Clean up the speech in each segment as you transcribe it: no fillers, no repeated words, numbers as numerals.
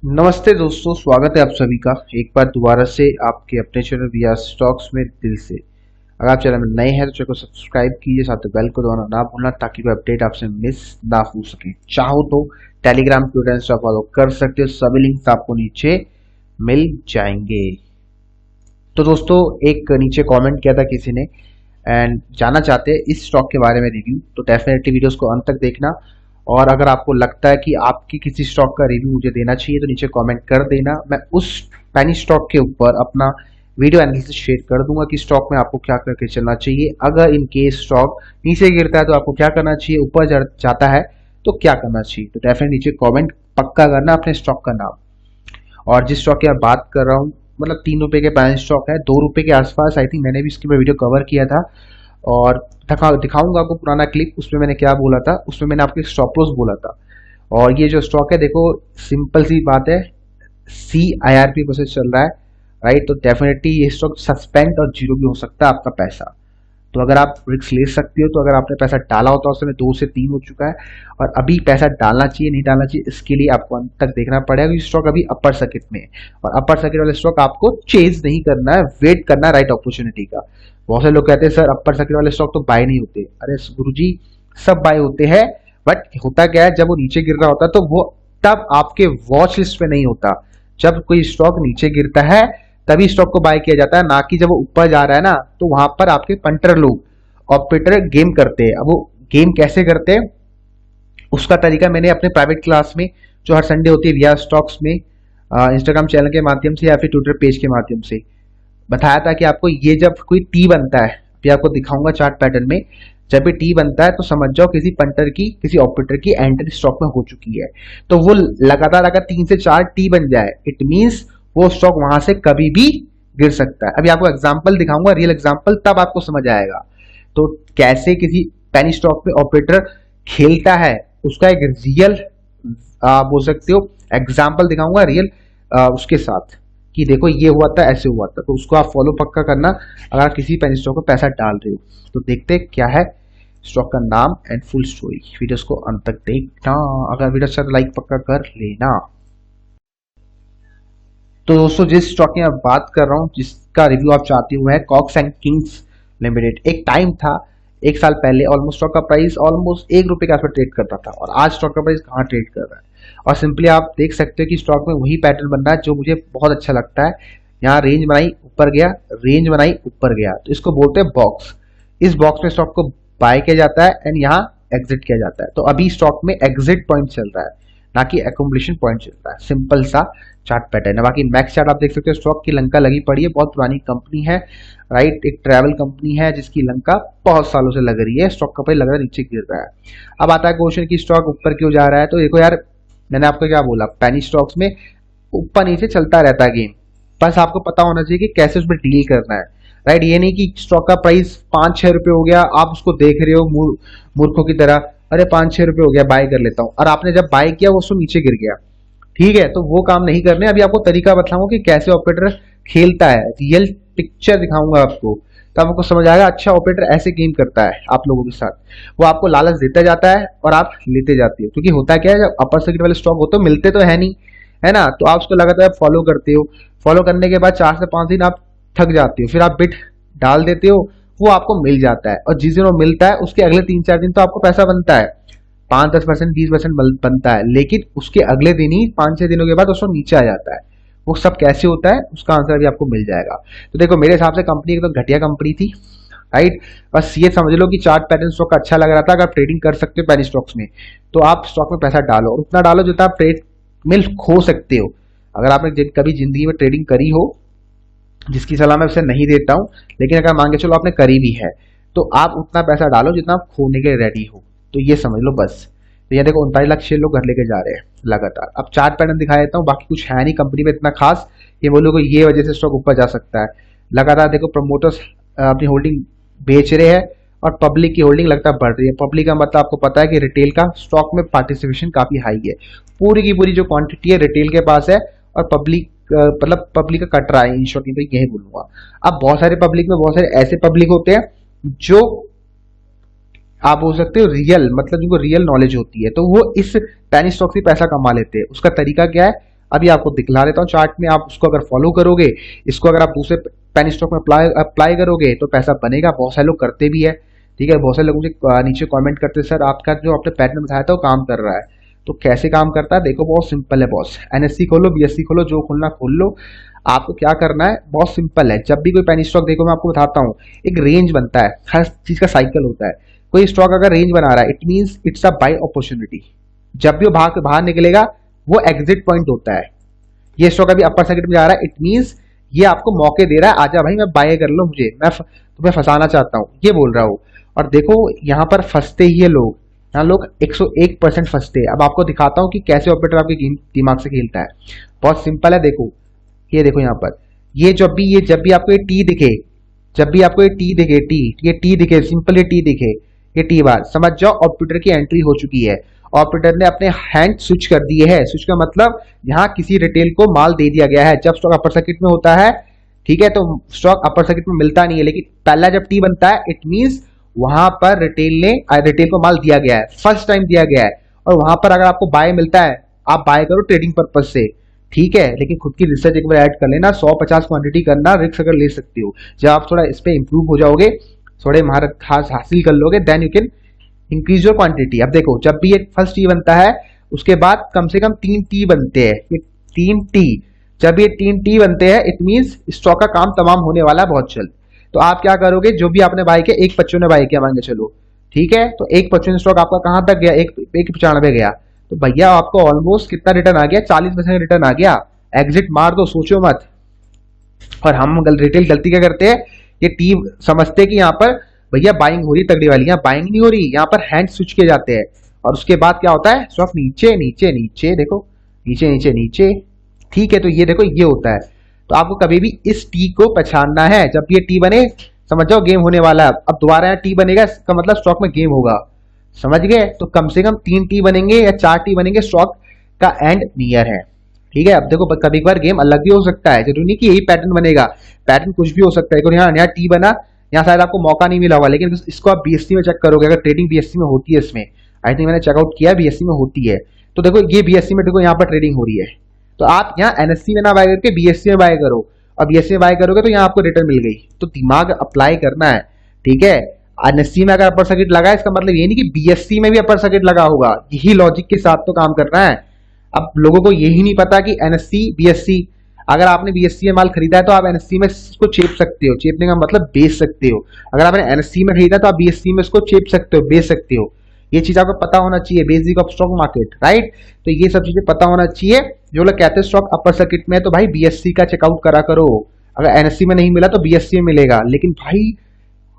नमस्ते दोस्तों, स्वागत है आप सभी का एक बार दोबारा से आपके अपने चैनल वीआर स्टॉक्स में दिल से। अगर आप चैनल में नए हैं तो चैनल को सब्सक्राइब कीजिए, साथ में बेल को दबाना ना भूलना ताकि कोई अपडेट आपसे मिस ना हो सके। चाहो तो टेलीग्राम ट्विटर इंस्टा फॉलो कर सकते हो, सभी लिंक्स आपको नीचे मिल जाएंगे। तो दोस्तों, एक नीचे कॉमेंट किया था किसी ने एंड जानना चाहते हैं इस स्टॉक के बारे में रिव्यू, तो डेफिनेटली वीडियोस को अंत तक देखना। और अगर आपको लगता है कि आपकी किसी स्टॉक का रिव्यू मुझे देना चाहिए तो नीचे कमेंट कर देना, मैं उस पैनी स्टॉक के ऊपर अपना वीडियो एनालिसिस शेयर कर दूंगा कि स्टॉक में आपको क्या करके चलना चाहिए। अगर इन केस स्टॉक नीचे गिरता है तो आपको क्या करना चाहिए, ऊपर जाता है तो क्या करना चाहिए। तो डेफिनेटली नीचे कॉमेंट पक्का करना अपने स्टॉक का नाम। और जिस स्टॉक की मैं बात कर रहा हूँ, मतलब ₹3 के पैन स्टॉक है, ₹2 के आसपास। आई थिंक मैंने भी इसके ऊपर वीडियो कवर किया था और दिखाऊंगा आपको पुराना क्लिप। उसमें मैंने क्या बोला था, उसमें मैंने आपको स्टॉप लॉस बोला था। और ये जो स्टॉक है, देखो सिंपल सी बात है, CIRP प्रोसेस चल रहा है, राइट। तो डेफिनेटली ये स्टॉक सस्पेंड और जीरो भी हो सकता है आपका पैसा। तो अगर आप रिस्क ले सकते हो, तो अगर आपने पैसा डाला होता है उस समय 2 से 3 हो चुका है और अभी पैसा डालना चाहिए नहीं डालना चाहिए, इसके लिए आपको अंत तक देखना पड़ेगा क्योंकि स्टॉक अभी अपर सर्किट में है। और अपर सर्किट वाले स्टॉक आपको चेज नहीं करना है, वेट करना है राइट अपॉर्चुनिटी का। बहुत से लोग कहते हैं सर अपर सर्किट वाले स्टॉक तो बाय नहीं होते। अरे गुरुजी, सब बाय होते हैं, बट होता क्या है, जब वो नीचे गिर रहा होता है तो वो तब आपके वॉच लिस्ट में नहीं होता। जब कोई स्टॉक नीचे गिरता है तभी स्टॉक को बाय किया जाता है, ना कि जब वो ऊपर जा रहा है ना, तो वहां पर आपके पंटर लोग ऑपरेटर गेम करते हैं। अब वो गेम कैसे करते हैं उसका तरीका मैंने अपने प्राइवेट क्लास में, जो हर संडे होती है वीआर स्टॉक्स में, इंस्टाग्राम चैनल के माध्यम से या फिर ट्विटर पेज के माध्यम से बताया था कि आपको ये जब कोई टी बनता है, अभी आपको दिखाऊंगा चार्ट पैटर्न में, जब भी टी बनता है तो समझ जाओ किसी पंटर की, किसी ऑपरेटर की एंट्री स्टॉक में हो चुकी है। तो वो लगातार अगर 3 से 4 टी बन जाए, इट मींस वो स्टॉक वहां से कभी भी गिर सकता है। अभी आपको एग्जांपल दिखाऊंगा, रियल एग्जांपल, तब आपको समझ आएगा। तो कैसे किसी पेनी स्टॉक में ऑपरेटर खेलता है उसका एक रियल बोल सकते हो एग्जांपल दिखाऊंगा, रियल उसके साथ कि देखो ये हुआ था, ऐसे हुआ था। तो उसको आप फॉलो पक्का करना अगर आप किसी पेनी स्टॉक में पैसा डाल रहे हो। तो देखते क्या है स्टॉक का नाम एंड फुल स्टोरी। वीडियोस को अंत तक देखना, अगर वीडियो अच्छा तो लाइक पक्का कर लेना। तो दोस्तों, जिस स्टॉक की मैं बात कर रहा हूँ, जिसका रिव्यू आप चाहते हो, है कॉक्स एंड किंग्स लिमिटेड। एक टाइम था 1 साल पहले ऑलमोस्ट स्टॉक का प्राइस ऑलमोस्ट ₹1 के आसपास ट्रेड करता था, और आज स्टॉक का प्राइस कहाँ ट्रेड कर रहा है। और सिंपली आप देख सकते हो कि स्टॉक में वही पैटर्न बन रहा है जो मुझे बहुत अच्छा लगता है। यहाँ रेंज बनाई ऊपर गया, रेंज बनाई ऊपर गया, तो इसको बोलते हैं बॉक्स। इस बॉक्स में स्टॉक को बाय किया जाता है एंड यहाँ एग्जिट किया जाता है। तो अभी स्टॉक में एग्जिट पॉइंट चल रहा है, ना कि एकोमोडेशन पॉइंट चल रहा है। सिंपल सा चार्ट पैटर्न है। बाकी मैक्स चार्ट आप देख सकते हो, स्टॉक की लंका लगी पड़ी है, बहुत पुरानी कंपनी है, राइट। एक ट्रैवल कंपनी है जिसकी लंका बहुत सालों से लग रही है। स्टॉक का प्राइस लग रहा है नीचे गिर रहा है। अब आता है क्वेश्चन कि स्टॉक ऊपर क्यों जा रहा है। तो देखो यार, मैंने आपको क्या बोला, पैनी स्टॉक्स में ऊपर नीचे चलता रहता है गेम, बस आपको पता होना चाहिए कि कैसे उसमें डील करना है, राइट। ये नहीं कि स्टॉक का प्राइस 5-6 रुपए हो गया, आप उसको देख रहे हो मूर्खों की तरह, अरे 5-6 रुपए हो गया बाय कर लेता हूँ, और आपने जब बाय किया वो उसको नीचे गिर गया, ठीक है। तो वो काम नहीं करने। अभी आपको तरीका बताऊंगा कि कैसे ऑपरेटर खेलता है, रियल पिक्चर दिखाऊंगा आपको, तब आपको समझ आएगा अच्छा ऑपरेटर ऐसे गेम करता है आप लोगों के साथ। वो आपको लालच देता जाता है और आप लेते जाते हो, क्योंकि होता क्या है, जब अपर सर्किट वाले स्टॉक होते हो मिलते तो है नहीं, है ना। तो आप उसको लगातार फॉलो करते हो, फॉलो करने के बाद 4 से 5 दिन आप थक जाते हो, फिर आप बिट डाल देते हो, वो आपको मिल जाता है। और जिस दिन वो मिलता है उसके अगले 3-4 दिन तो आपको पैसा बनता है, 5-10%, 20% बनता है, लेकिन उसके अगले दिन ही 5-6 दिनों के बाद उसको नीचे आ जाता है। वो सब कैसे होता है उसका आंसर भी आपको मिल जाएगा। तो देखो, मेरे हिसाब से कंपनी एकदम घटिया कंपनी थी, राइट। बस ये समझ लो कि चार्ट पैटर्न स्टॉक अच्छा लग रहा था। अगर आप ट्रेडिंग कर सकते हो पैनी स्टॉक्स में तो आप स्टॉक में पैसा डालो, और उतना डालो जितना आप ट्रेड में खो सकते हो। अगर आपने कभी जिंदगी में ट्रेडिंग करी हो, जिसकी सलाह मैं उसे नहीं देता हूं, लेकिन अगर मान के चलो आपने करी भी है, तो आप उतना पैसा डालो जितना आप खोने के लिए रेडी हो। तो ये समझ लो बस। तो ये देखो 39 लाख शेयर लोग घर लेके जा रहे हैं लगातार। अब चार्ट पैटर्न दिखा देता हूँ, बाकी कुछ है नहीं कंपनी में इतना खास ये बोलो कि ये वजह से स्टॉक ऊपर जा सकता है। लगातार देखो प्रमोटर्स अपनी होल्डिंग बेच रहे हैं और पब्लिक की होल्डिंग लगातार बढ़ रही है। पब्लिक का मतलब आपको पता है कि रिटेल का स्टॉक में पार्टिसिपेशन काफी हाई है। पूरी की पूरी जो क्वांटिटी है रिटेल के पास है, और पब्लिक मतलब पब्लिक का कट रहा है, इन शॉर्ट में यही बोलूंगा। अब बहुत सारे पब्लिक में बहुत सारे ऐसे पब्लिक होते हैं जो आप बोल सकते हो रियल, मतलब जिनको रियल नॉलेज होती है, तो वो इस पैनी स्टॉक से पैसा कमा लेते हैं। उसका तरीका क्या है, अभी आपको दिखला देता हूँ चार्ट में, आप उसको अगर फॉलो करोगे, इसको अगर आप दूसरे पेनी स्टॉक में अप्लाई करोगे तो पैसा बनेगा। बहुत सारे लोग करते भी है, ठीक है। बहुत सारे लोग मुझे नीचे कमेंट करते हैं सर आपका जो आपने पैटर्न बताया था वो काम कर रहा है। तो कैसे काम करता है देखो, बहुत सिंपल है बॉस। एनएससी खोलो, बीएससी खोलो, जो खोलना खोल लो। आपको क्या करना है, बहुत सिंपल है। जब भी कोई पेनी स्टॉक देखो, मैं आपको बताता हूँ, एक रेंज बनता है, हर चीज का साइकिल होता है। कोई स्टॉक अगर रेंज बना रहा है, it means it's a buy opportunity. जब भी वो बाहर निकलेगा वो एग्जिट पॉइंट होता है। ये स्टॉक अभी अपर सर्किट में जा रहा है, इट मीन्स ये आपको मौके दे रहा है, आजा भाई मैं बाय कर लो, मुझे मैं तुम्हें फंसाना चाहता हूँ, ये बोल रहा हूँ। और देखो यहाँ पर फंसते ही है लोग, यहाँ लोग 101% फंसते हैं। अब आपको दिखाता हूँ कि कैसे ऑपरेटर आपके दिमाग से खेलता है। बहुत सिंपल है, देखो ये देखो यहाँ पर, ये जब भी आपको ये टी दिखे, जब भी आपको ये टी दिखे, ये टी दिखे, सिंपल ये टी दिखे, ये टी बार, समझ जाओ ऑपरेटर की एंट्री हो चुकी है। ऑपरेटर ने अपने हैंड स्विच कर दिए है। स्विच का मतलब यहाँ किसी रिटेल को माल दे दिया गया है। जब स्टॉक अपर सर्किट में होता है, ठीक है, तो स्टॉक अपर सर्किट में मिलता नहीं है, लेकिन पहला जब टी बनता है, इट मींस वहां पर रिटेल को माल दिया गया है, फर्स्ट टाइम दिया गया है। और वहां पर अगर आपको बाय मिलता है, आप बाय करो ट्रेडिंग पर्पज से, ठीक है, लेकिन खुद की रिसर्च एक बार ऐड कर लेना। 150 क्वांटिटी करना, रिस्क अगर ले सकते हो। जब आप थोड़ा इस पे इंप्रूव हो जाओगे, थोड़े महारत खास हासिल कर लोगे, then you can increase your quantity. अब देखो, जब भी एक फर्स्ट टी बनता है, उसके बाद कम से कम 3 टी बनते हैं। ये 3 टी, जब ये 3 टी बनते हैं, इट मींस स्टॉक का काम तमाम होने वाला है बहुत जल्द। तो आप क्या करोगे, जो भी आपने बाय किया, 1.55 ने बाय किया मान के चलो, ठीक है, तो 1.55 स्टॉक आपका कहां तक गया, 1.95 गया, तो भैया आपको ऑलमोस्ट कितना रिटर्न आ गया, 40% रिटर्न आ गया। एग्जिट मार दो, सोचो मत। और हम रिटेल गलती क्या करते हैं, ये टीम समझते कि यहाँ पर भैया बाइंग हो रही तगड़ी वाली, यहाँ बाइंग नहीं हो रही, यहाँ पर हैंड स्विच किए जाते हैं। और उसके बाद क्या होता है, स्टॉक नीचे नीचे नीचे, देखो नीचे नीचे नीचे, ठीक है। तो ये देखो ये होता है। तो आपको कभी भी इस टी को पहचानना है। जब ये टी बने, समझ जाओ गेम होने वाला है। अब दोबारा यहाँ टी बनेगा, इसका मतलब स्टॉक में गेम होगा, समझ गए। तो कम से कम 3 टी बनेंगे या 4 टी बनेंगे, स्टॉक का एंड नियर है, ठीक है। अब देखो कभी बार गेम अलग भी हो सकता है, जरूरी नहीं कि यही पैटर्न बनेगा, पैटर्न कुछ भी हो सकता है। यहाँ टी बना, यहाँ शायद आपको मौका नहीं मिला होगा, लेकिन इसको आप बीएससी में चेक करोगे, अगर ट्रेडिंग बीएससी में होती है, इसमें आई थिंक मैंने चेकआउट किया, बीएससी में होती है। तो देखो ये बीएससी में देखो यहाँ पर ट्रेडिंग हो रही है, तो आप यहाँ एनएससी में ना बाय करके बीएससी में बाय करो। और बीएससी में बाय करोगे तो यहाँ आपको रिटर्न मिल गई। तो दिमाग अप्लाई करना है, ठीक है। एनएससी में अगर अपर सर्किट लगा है, इसका मतलब ये नहीं कि बीएससी में भी अपर सर्किट लगा होगा। यही लॉजिक के साथ तो काम करना है। अब लोगों को यही नहीं पता कि एनएससी बीएससी, अगर आपने बीएससी में माल खरीदा है तो आप एनएससी में इसको चेप सकते हो। चेपने का मतलब बेच सकते हो। अगर आपने एनएससी में खरीदा तो आप बीएससी में इसको चेप सकते हो, बेच सकते हो। ये चीज आपको पता होना चाहिए, basic of stock market, right. तो ये सब चीजें पता होना चाहिए। जो लोग कहते हैं स्टॉक अपर सर्किट में है, तो भाई बीएससी का चेकआउट करा करो। अगर एनएससी में नहीं मिला तो बीएससी में मिलेगा, लेकिन भाई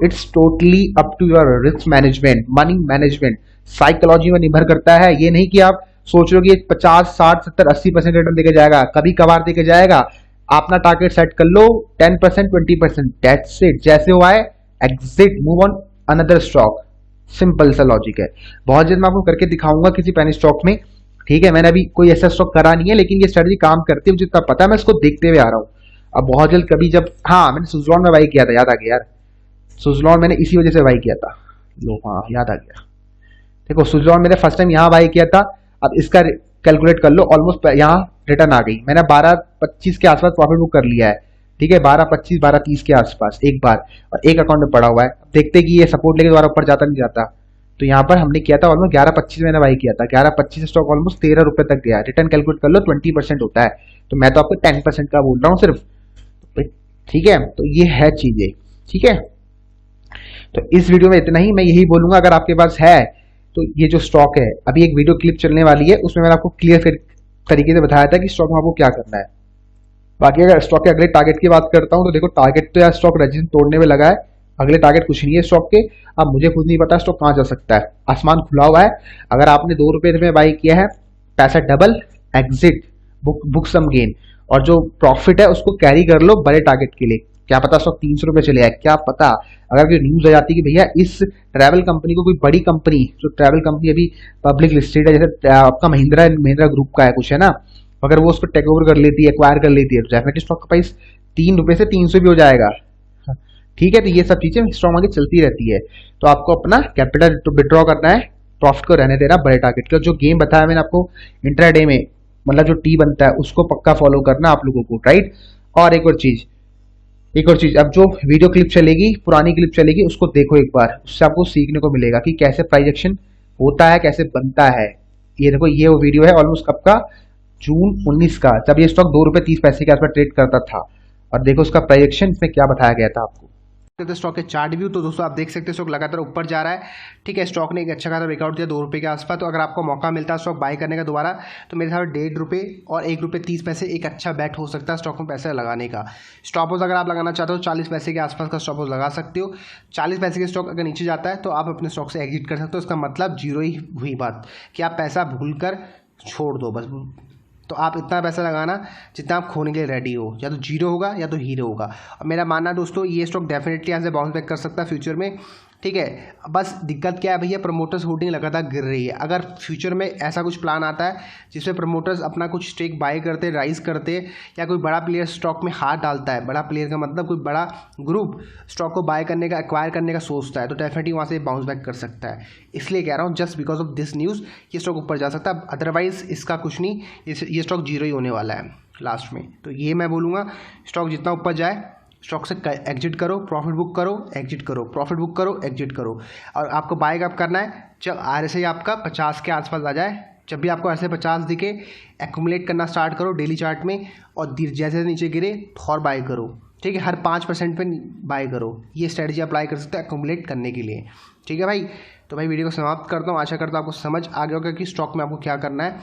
it's totally up to your risk management, money management, psychology में निर्भर करता है। ये नहीं कि आप सोच रहे हो कि 50, 60, 70, 80% रिटर्न देके जाएगा, कभी कभार देके जाएगा। अपना टारगेट सेट कर लो 10%, 20%, दैट्स इट। जैसे हुआ है exit, move on another stock, simple सा लॉजिक है। बहुत जल्द मैं आपको करके दिखाऊंगा किसी पेनी स्टॉक में, ठीक है। मैंने अभी कोई ऐसा स्टॉक करा नहीं है, लेकिन ये स्ट्रेटजी काम करती है, मुझे इतना पता है, मैं इसको देखते हुए आ रहा हूँ। अब बहुत जल्द कभी जब, हाँ मैंने सुजलॉन में बाई किया था, याद आ गया यार, सुजलॉन मैंने इसी वजह से बाई किया था। लो हाँ याद आ गया। देखो सुजलॉन मैंने फर्स्ट टाइम यहाँ बाई किया था। अब इसका कैलकुलेट कर लो, ऑलमोस्ट यहाँ रिटर्न आ गई। मैंने 12-25 के आसपास प्रॉफिट बुक कर लिया है, ठीक है। 12-25, 12-30 के आसपास एक बार, और एक अकाउंट में पड़ा हुआ है। देखते कि ये सपोर्ट लेके दोबारा ऊपर जाता नहीं जाता। तो यहाँ पर हमने किया था ऑलमोस्ट 11-25 मैंने बाई किया था। 11-25 स्टॉक ऑलमोस्ट 13 रुपए तक गया। रिटर्न कैलकुलेट कर लो, 20% होता है। तो मैं तो आपको 10% का बोल रहा हूँ सिर्फ, ठीक है। तो ये है चीजें, ठीक है। तो इस वीडियो में इतना ही। मैं यही बोलूंगा, अगर आपके पास है तो ये जो स्टॉक है, अभी एक वीडियो क्लिप चलने वाली है, उसमें मैंने आपको क्लियर तरीके से बताया था कि स्टॉक में आपको क्या करना है। बाकी अगर स्टॉक के अगले टारगेट की बात करता हूं, तो देखो टारगेट तो यार स्टॉक रजिस्ट्रेशन तोड़ने में लगा है। अगले टारगेट कुछ नहीं है स्टॉक के। अब मुझे खुद नहीं पता स्टॉक कहां जा सकता है, आसमान खुला हुआ है। अगर आपने 2 रुपए में बाई किया है, पैसा double, exit, book some gain, और जो प्रॉफिट है उसको कैरी कर लो बड़े टारगेट के लिए। क्या पता स्टॉक 300 रुपए चले जाए, क्या पता। अगर कोई न्यूज आ जाती कि भैया इस ट्रैवल कंपनी को, कोई बड़ी कंपनी, जो ट्रैवल कंपनी अभी पब्लिक लिस्टेड है, जैसे आपका महिंद्रा ग्रुप का है कुछ, है ना, अगर वो उसको टेक ओवर कर लेती है, एक्वायर कर लेती है, तो डेफिनेटली स्टॉक का प्राइस 3 रुपए से 300 भी हो जाएगा, ठीक है। तो ये सब चीजें स्टॉक मार्केट चलती रहती है। तो आपको अपना कैपिटल विड्रॉ करना है, प्रॉफिट को रहने देना बड़े टारगेट का। जो गेम बताया मैंने आपको इंट्राडे में, मतलब जो टी बनता है उसको पक्का फॉलो करना आप लोगों को, राइट। और एक और चीज, अब जो वीडियो क्लिप चलेगी, पुरानी क्लिप चलेगी, उसको देखो एक बार, उससे आपको सीखने को मिलेगा कि कैसे प्राइस एक्शन होता है, कैसे बनता है। ये देखो, ये वो वीडियो है ऑलमोस्ट कब का, जून 19 का, जब ये स्टॉक 2 रुपए 30 पैसे के आसपास ट्रेड करता था। और देखो उसका प्राइस एक्शन इसमें क्या बताया गया था आपको। स्टॉक के चार्ट व्यू, तो दोस्तों आप देख सकते हैं स्टॉक लगातार ऊपर जा रहा है। ठीक है, स्टॉक ने एक अच्छा खासा ब्रेकआउट दिया 2 रुपये के आसपास। तो अगर आपको मौका मिलता है स्टॉक बाय करने का दोबारा, तो मेरे हिसाब से 1.5 रुपये और 1 रुपये 30 पैसे एक अच्छा बैट हो सकता है स्टॉक में पैसे लगाने का। स्टॉप लॉस अगर आप लगाना चाहते हो 40 पैसे के आसपास का स्टॉप लॉस लगा सकते हो। 40 पैसे के स्टॉक अगर नीचे जाता है तो आप अपने स्टॉक से एग्जिट कर सकते हो। इसका मतलब जीरो ही हुई बात कि आप पैसा भूल कर छोड़ दो बस। तो आप इतना पैसा लगाना जितना आप खोने के लिए रेडी हो, या तो जीरो होगा या तो हीरो होगा। और मेरा मानना दोस्तों, ये स्टॉक डेफिनेटली यहाँ से बाउंस बैक कर सकता है फ्यूचर में। ठीक है, बस दिक्कत क्या है भैया, प्रमोटर्स होल्डिंग लगातार गिर रही है। अगर फ्यूचर में ऐसा कुछ प्लान आता है जिसमें प्रमोटर्स अपना कुछ स्टेक बाय करते, राइज करते, या कोई बड़ा प्लेयर स्टॉक में हाथ डालता है, बड़ा प्लेयर का मतलब कोई बड़ा ग्रुप स्टॉक को बाय करने का, एक्वायर करने का सोचता है, तो डेफिनेटली वहाँ से बाउंस बैक कर सकता है। इसलिए कह रहा हूँ, just because of this news ये स्टॉक ऊपर जा सकता है। अदरवाइज इसका कुछ नहीं, ये स्टॉक जीरो ही होने वाला है लास्ट में। तो ये मैं बोलूँगा, स्टॉक जितना ऊपर जाए स्टॉक से एग्जिट करो, प्रॉफिट बुक करो, एग्जिट करो, प्रॉफिट बुक करो, एग्जिट करो। और आपको बाय कब करना है, जब ऐसे ही आपका 50 के आसपास आ जाए। जब भी आपको ऐसे 50 दिखे, एक्यूमुलेट करना स्टार्ट करो डेली चार्ट में, और जैसे नीचे गिरे तो और बाय करो। ठीक है, हर 5% पे बाय करो। ये स्ट्रेटजी अप्लाई कर सकते हो एक्यूमुलेट करने के लिए। ठीक है भाई, तो भाई वीडियो को समाप्त करता हूँ। आशा करता हूँ आपको समझ आ गया होगा कि स्टॉक में आपको क्या करना है।